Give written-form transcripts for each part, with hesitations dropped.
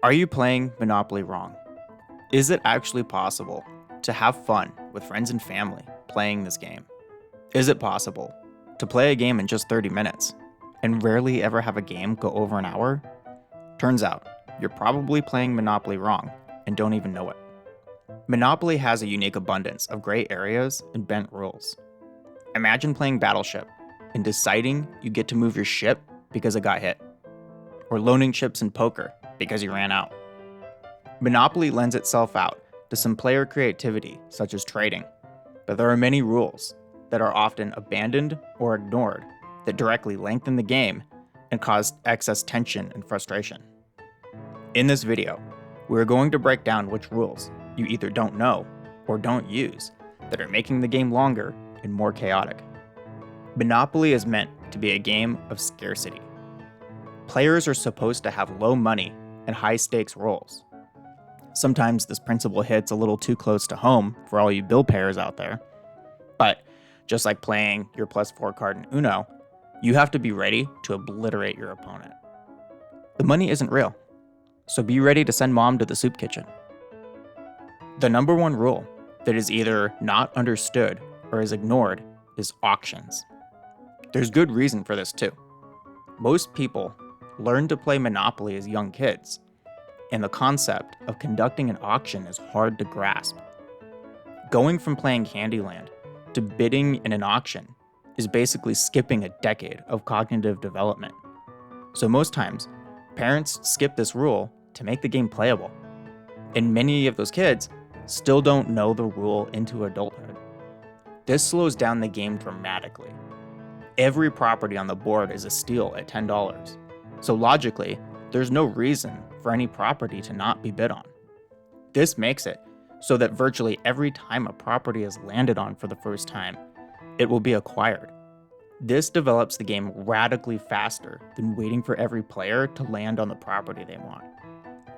Are you playing Monopoly wrong? Is it actually possible to have fun with friends and family playing this game? Is it possible to play a game in just 30 minutes and rarely ever have a game go over an hour? Turns out, you're probably playing Monopoly wrong and don't even know it. Monopoly has a unique abundance of gray areas and bent rules. Imagine playing Battleship and deciding you get to move your ship because it got hit, or loaning chips in poker because you ran out. Monopoly lends itself out to some player creativity, such as trading, but there are many rules that are often abandoned or ignored that directly lengthen the game and cause excess tension and frustration. In this video, we're going to break down which rules you either don't know or don't use that are making the game longer and more chaotic. Monopoly is meant to be a game of scarcity. Players are supposed to have low money and high stakes rolls. Sometimes this principle hits a little too close to home for all you bill payers out there. But just like playing your +4 card in I.O.U, you have to be ready to obliterate your opponent. The money isn't real, so be ready to send mom to the soup kitchen. The number one rule that is either not understood or is ignored is auctions. There's good reason for this too. Most people learn to play Monopoly as young kids, and the concept of conducting an auction is hard to grasp. Going from playing Candyland to bidding in an auction is basically skipping a decade of cognitive development. So most times, parents skip this rule to make the game playable. And many of those kids still don't know the rule into adulthood. This slows down the game dramatically. Every property on the board is a steal at $10. So logically, there's no reason for any property to not be bid on. This makes it so that virtually every time a property is landed on for the first time, it will be acquired. This develops the game radically faster than waiting for every player to land on the property they want.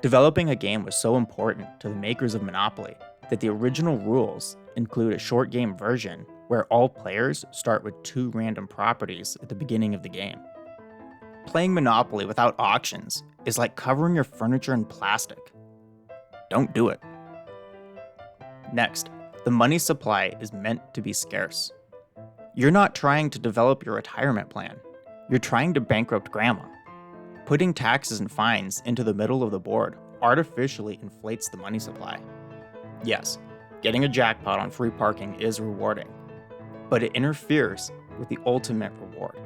Developing a game was so important to the makers of Monopoly that the original rules include a short game version where all players start with 2 random properties at the beginning of the game. Playing Monopoly without auctions is like covering your furniture in plastic. Don't do it. Next, the money supply is meant to be scarce. You're not trying to develop your retirement plan. You're trying to bankrupt grandma. Putting taxes and fines into the middle of the board artificially inflates the money supply. Yes, getting a jackpot on free parking is rewarding, but it interferes with the ultimate reward: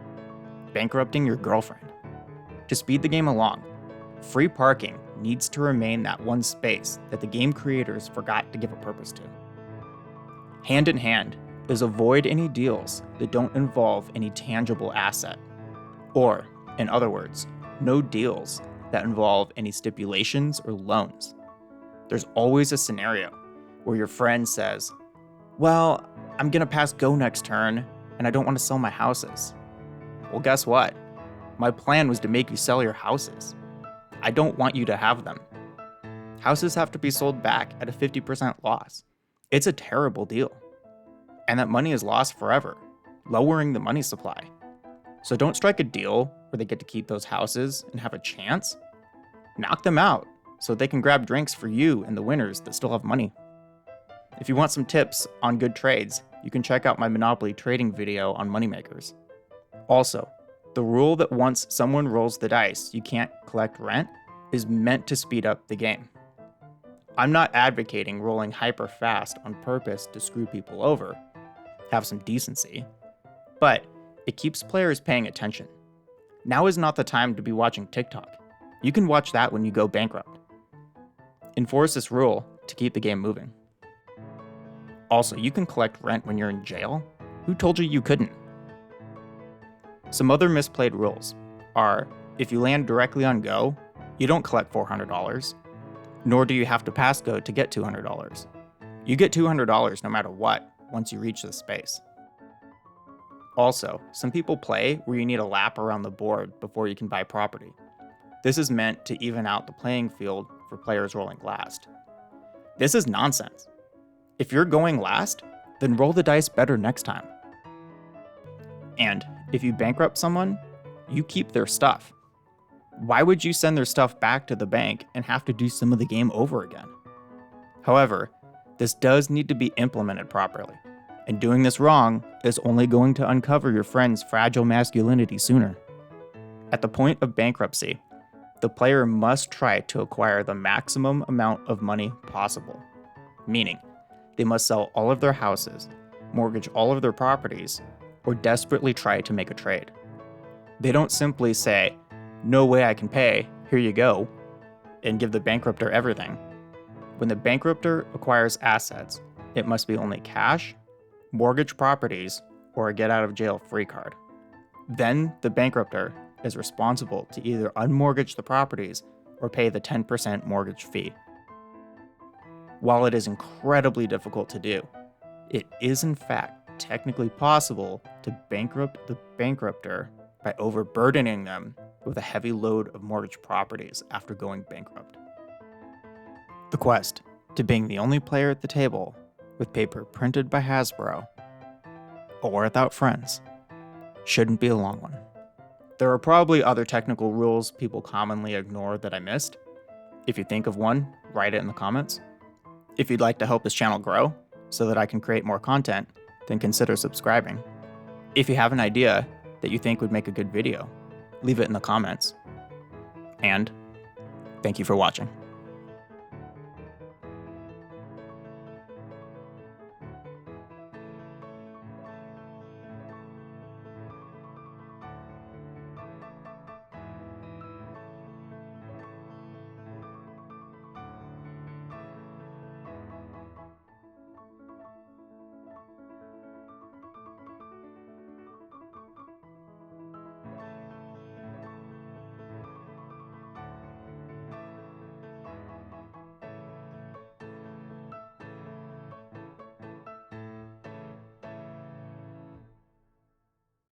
bankrupting your girlfriend. To speed the game along, free parking needs to remain that one space that the game creators forgot to give a purpose to. Hand in hand is avoid any deals that don't involve any tangible asset. Or, in other words, no deals that involve any stipulations or loans. There's always a scenario where your friend says, "Well, I'm gonna pass go next turn, and I don't want to sell my houses." Well, guess what? My plan was to make you sell your houses. I don't want you to have them. Houses have to be sold back at a 50% loss. It's a terrible deal. And that money is lost forever, lowering the money supply. So don't strike a deal where they get to keep those houses and have a chance. Knock them out so they can grab drinks for you and the winners that still have money. If you want some tips on good trades, you can check out my Monopoly trading video on moneymakers. Also, the rule that once someone rolls the dice, you can't collect rent is meant to speed up the game. I'm not advocating rolling hyper fast on purpose to screw people over. Have some decency. But it keeps players paying attention. Now is not the time to be watching TikTok. You can watch that when you go bankrupt. Enforce this rule to keep the game moving. Also, you can collect rent when you're in jail. Who told you you couldn't? Some other misplayed rules are, if you land directly on go, you don't collect $400, nor do you have to pass go to get $200. You get $200 no matter what once you reach this space. Also, some people play where you need a lap around the board before you can buy property. This is meant to even out the playing field for players rolling last. This is nonsense. If you're going last, then roll the dice better next time. And if you bankrupt someone, you keep their stuff. Why would you send their stuff back to the bank and have to do some of the game over again? However, this does need to be implemented properly, and doing this wrong is only going to uncover your friend's fragile masculinity sooner. At the point of bankruptcy, the player must try to acquire the maximum amount of money possible, meaning they must sell all of their houses, mortgage all of their properties, or desperately try to make a trade. They don't simply say, "No way I can pay, here you go," and give the bankruptor everything. When the bankruptor acquires assets, it must be only cash, mortgage properties, or a get out of jail free card. Then the bankruptor is responsible to either unmortgage the properties or pay the 10% mortgage fee. While it is incredibly difficult to do, it is in fact technically possible to bankrupt the bankruptor by overburdening them with a heavy load of mortgage properties after going bankrupt. The quest to being the only player at the table with paper printed by Hasbro or without friends shouldn't be a long one. There are probably other technical rules people commonly ignore that I missed. If you think of one, write it in the comments. If you'd like to help this channel grow so that I can create more content, then consider subscribing. If you have an idea that you think would make a good video, leave it in the comments. And thank you for watching.